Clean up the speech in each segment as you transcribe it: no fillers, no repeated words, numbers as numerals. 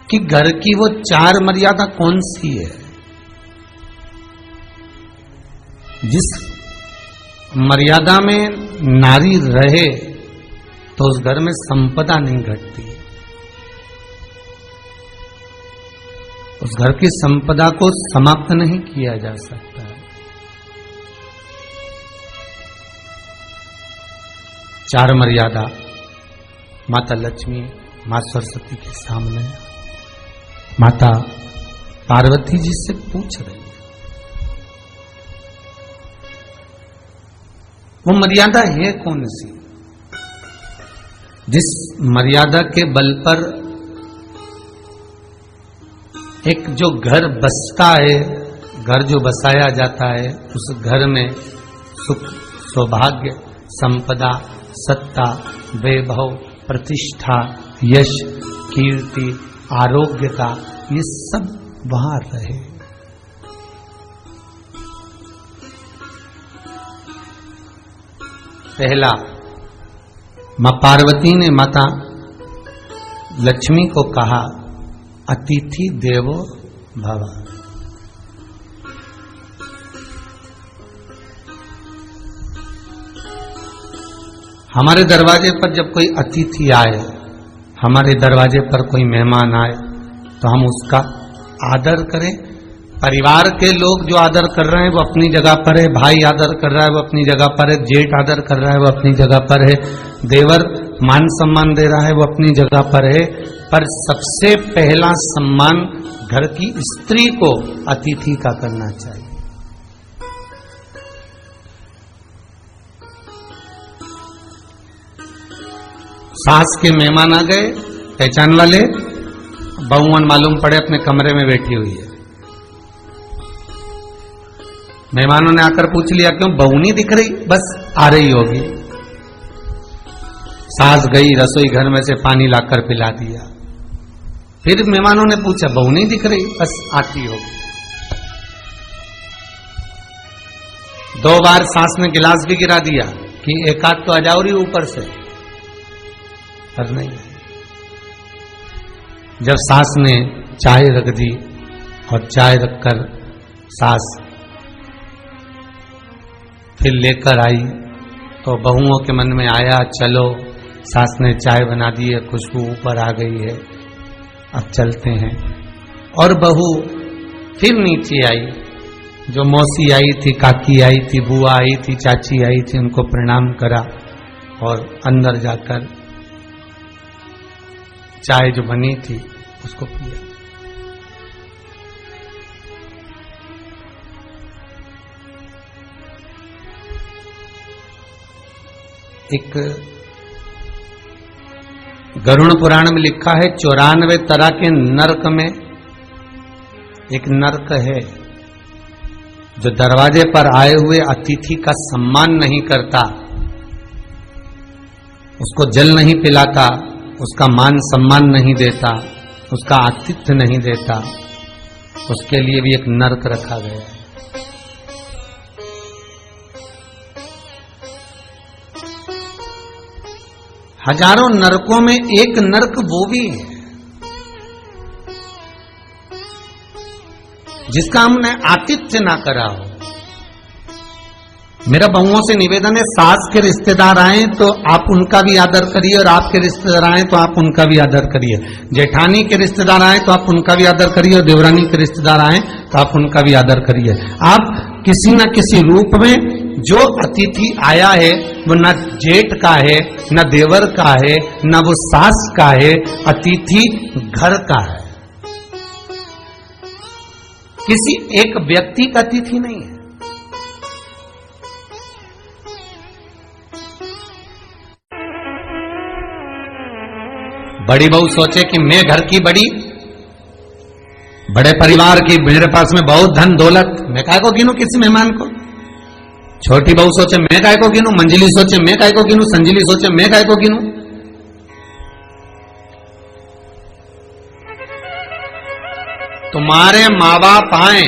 कि घर की वो 4 मर्यादा कौन सी है। जिस मर्यादा में नारी रहे तो उस घर में संपदा नहीं घटती। उस घर की संपदा को समाप्त नहीं किया जा सकता। 4 मर्यादा माता लक्ष्मी, मां सरस्वती के सामने माता पार्वती जी से पूछ रही है। वो मर्यादा है कौन सी जिस मर्यादा के बल पर एक जो घर बसता है, घर जो बसाया जाता है, उस घर में सुख, सौभाग्य, संपदा, सत्ता, वैभव, प्रतिष्ठा, यश, कीर्ति, आरोग्यता, ये सब वहां रहे। पहला, मां पार्वती ने माता लक्ष्मी को कहा, अतिथि देवो भव। हमारे दरवाजे पर जब कोई अतिथि आए, हमारे दरवाजे पर कोई मेहमान आए, तो हम उसका आदर करें। परिवार के लोग जो आदर कर रहे हैं वो अपनी जगह पर है, भाई आदर कर रहा है वो अपनी जगह पर है, जेठ आदर कर रहा है वो अपनी जगह पर है, देवर मान सम्मान दे रहा है वो अपनी जगह पर है। पर सबसे पहला सम्मान घर की स्त्री को अतिथि का करना चाहिए। सास के मेहमान आ गए, पहचान वाले, बहुवन मालूम पड़े अपने कमरे में बैठी हुई है। मेहमानों ने आकर पूछ लिया, क्यों बहू नहीं दिख रही? बस आ रही होगी। सास गई, रसोई घर में से पानी लाकर पिला दिया। फिर मेहमानों ने पूछा, बहू नहीं दिख रही? बस आती होगी। 2 बार सास ने गिलास भी गिरा दिया कि एक आध तो आ जाओ रही ऊपर से, पर नहीं। जब सास ने चाय रख दी और चाय रखकर सास फिर लेकर आई, तो बहुओं के मन में आया, चलो सास ने चाय बना दी है, खुशबू ऊपर आ गई है, अब चलते हैं। और बहू फिर नीचे आई, जो मौसी आई थी, काकी आई थी, बुआ आई थी, चाची आई थी, उनको प्रणाम करा और अंदर जाकर चाय जो बनी थी उसको पिया। एक गरुड़ पुराण में लिखा है, 94 तरह के नरक में एक नरक है जो दरवाजे पर आए हुए अतिथि का सम्मान नहीं करता, उसको जल नहीं पिलाता, उसका मान सम्मान नहीं देता, उसका आतिथ्य नहीं देता, उसके लिए भी एक नरक रखा गया है। हजारों नरकों में एक नरक वो भी है जिसका हमने आतिथ्य ना करा हो। मेरा बहुओं से निवेदन है, सास के रिश्तेदार आए तो आप उनका भी आदर करिए, और आपके रिश्तेदार आए तो आप उनका भी आदर करिए। जेठानी के रिश्तेदार आए तो आप उनका भी आदर करिए, और देवरानी के रिश्तेदार आए तो आप उनका भी आदर करिए। आप किसी न किसी रूप में जो अतिथि आया है वो न जेठ का है, न देवर का है, न वो सास का है, अतिथि घर का है, किसी एक व्यक्ति का अतिथि नहीं है। बड़ी बहू सोचे कि मैं घर की बड़ी, बड़े परिवार की, मेरे पास में बहुत धन दौलत, मैं काय को गिनूं किसी मेहमान को। छोटी बहू सोचे मैं काय को गिनूं, मंजिली सोचे मैं काय को गिनूं, संजिली सोचे मैं काय को गिनूं। तुम्हारे माँ बाप आए,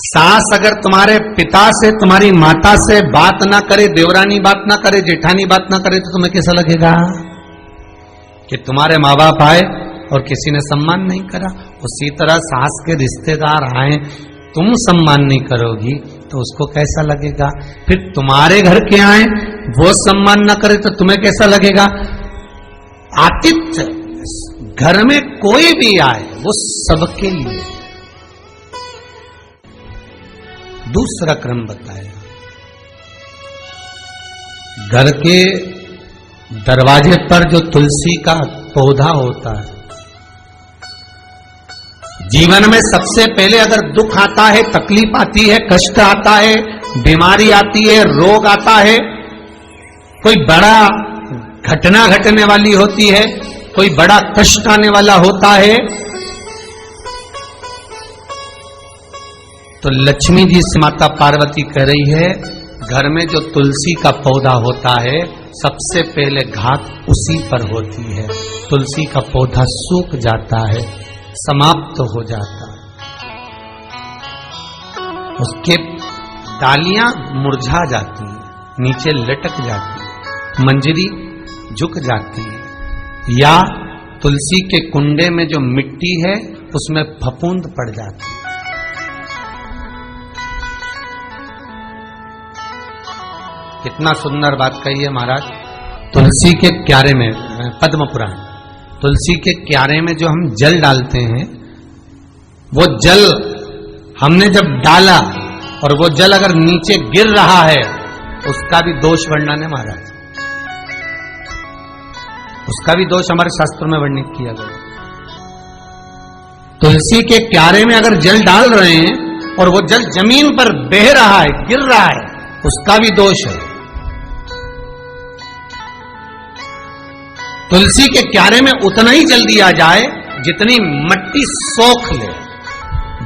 सास अगर तुम्हारे पिता से, तुम्हारी माता से बात ना करे, देवरानी बात ना करे, जेठानी बात ना करे, तो तुम्हें कैसा लगेगा कि तुम्हारे माँ बाप आए और किसी ने सम्मान नहीं करा। उसी तरह सास के रिश्तेदार आए, तुम सम्मान नहीं करोगी तो उसको कैसा लगेगा? फिर तुम्हारे घर के आए, वो सम्मान न करे तो तुम्हें कैसा लगेगा? आतिथ्य घर में कोई भी आए वो सबके लिए। दूसरा क्रम बताया, घर के दरवाजे पर जो तुलसी का पौधा होता है, जीवन में सबसे पहले अगर दुख आता है, तकलीफ आती है, कष्ट आता है, बीमारी आती है, रोग आता है, कोई बड़ा घटना घटने वाली होती है, कोई बड़ा कष्ट आने वाला होता है, तो लक्ष्मी जी से माता पार्वती कह रही है, घर में जो तुलसी का पौधा होता है सबसे पहले घात उसी पर होती है। तुलसी का पौधा सूख जाता है, समाप्त हो जाता है, उसके डालियां मुरझा जाती हैं, नीचे लटक जाती है, मंजरी झुक जाती है, या तुलसी के कुंडे में जो मिट्टी है उसमें फफूंद पड़ जाती है। कितना सुंदर बात कही है महाराज। तुलसी के क्यारे में, पद्म पुराण, तुलसी के क्यारे में जो हम जल डालते हैं, वो जल हमने जब डाला और वो जल अगर नीचे गिर रहा है, उसका भी दोष वर्णन है महाराज, उसका भी दोष हमारे शास्त्रों में वर्णित किया गया। तुलसी के क्यारे में अगर जल डाल रहे हैं और वो जल जमीन पर बह रहा है, गिर रहा है, उसका भी दोष है। तुलसी के क्यारे में उतना ही जल दिया जाए जितनी मट्टी सोख ले,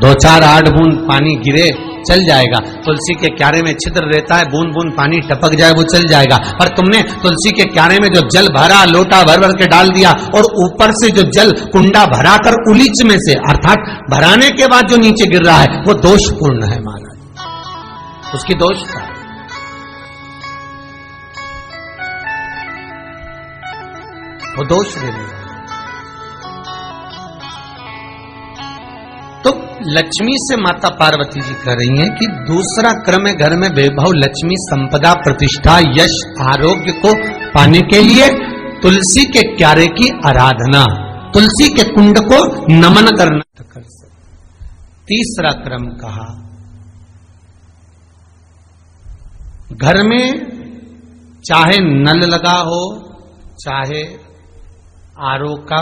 2-4 8 बूंद पानी गिरे चल जाएगा। तुलसी के क्यारे में छिद्र रहता है, बूंद बूंद पानी टपक जाए वो चल जाएगा। पर तुमने तुलसी के क्यारे में जो जल भरा, लोटा भर भर के डाल दिया, और ऊपर से जो जल कुंडा भरा कर उलीच में से, अर्थात भराने के बाद जो नीचे गिर रहा है, वो दोषपूर्ण है महाराज, उसकी दोष था। वो दोष देने, तो लक्ष्मी से माता पार्वती जी कह रही हैं कि दूसरा क्रम है घर में वैभव, लक्ष्मी, संपदा, प्रतिष्ठा, यश, आरोग्य को पाने के लिए तुलसी के क्यारे की आराधना, तुलसी के कुंड को नमन करना कर सकते। तीसरा क्रम कहा, घर में चाहे नल लगा हो, चाहे आरओ का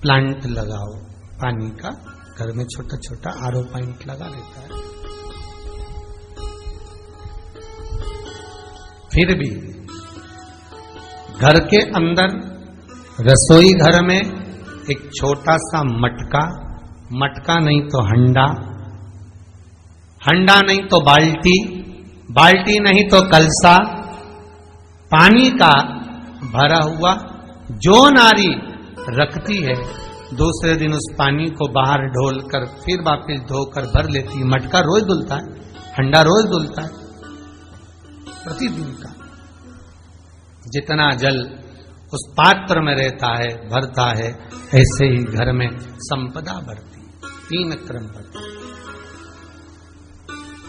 प्लांट लगाओ, पानी का घर में छोटा छोटा आरओ प्लांट लगा लेता है, फिर भी घर के अंदर रसोई घर में एक छोटा सा मटका, मटका नहीं तो हंडा, हंडा नहीं तो बाल्टी, बाल्टी नहीं तो कलसा, पानी का भरा हुआ जो नारी रखती है, दूसरे दिन उस पानी को बाहर ढोल कर फिर वापस धोकर भर लेती है। मटका रोज धुलता है, हंडा रोज धुलता है, प्रतिदिन का। जितना जल उस पात्र में रहता है, भरता है, ऐसे ही घर में संपदा बढ़ती है। 3 क्रम बढ़ती।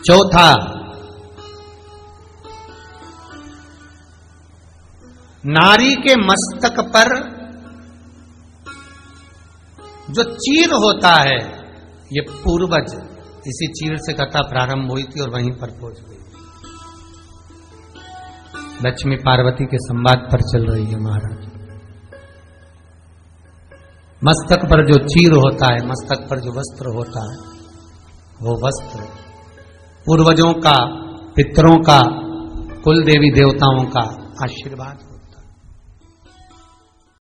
चौथा, नारी के मस्तक पर जो चीर होता है, ये पूर्वज इसी चीर से कथा प्रारंभ हुई थी और वहीं पर पहुंच गई। लक्ष्मी पार्वती के संवाद पर चल रही है महाराज। मस्तक पर जो चीर होता है, मस्तक पर जो वस्त्र होता है, वो वस्त्र पूर्वजों का, पितरों का, कुल देवी देवताओं का आशीर्वाद।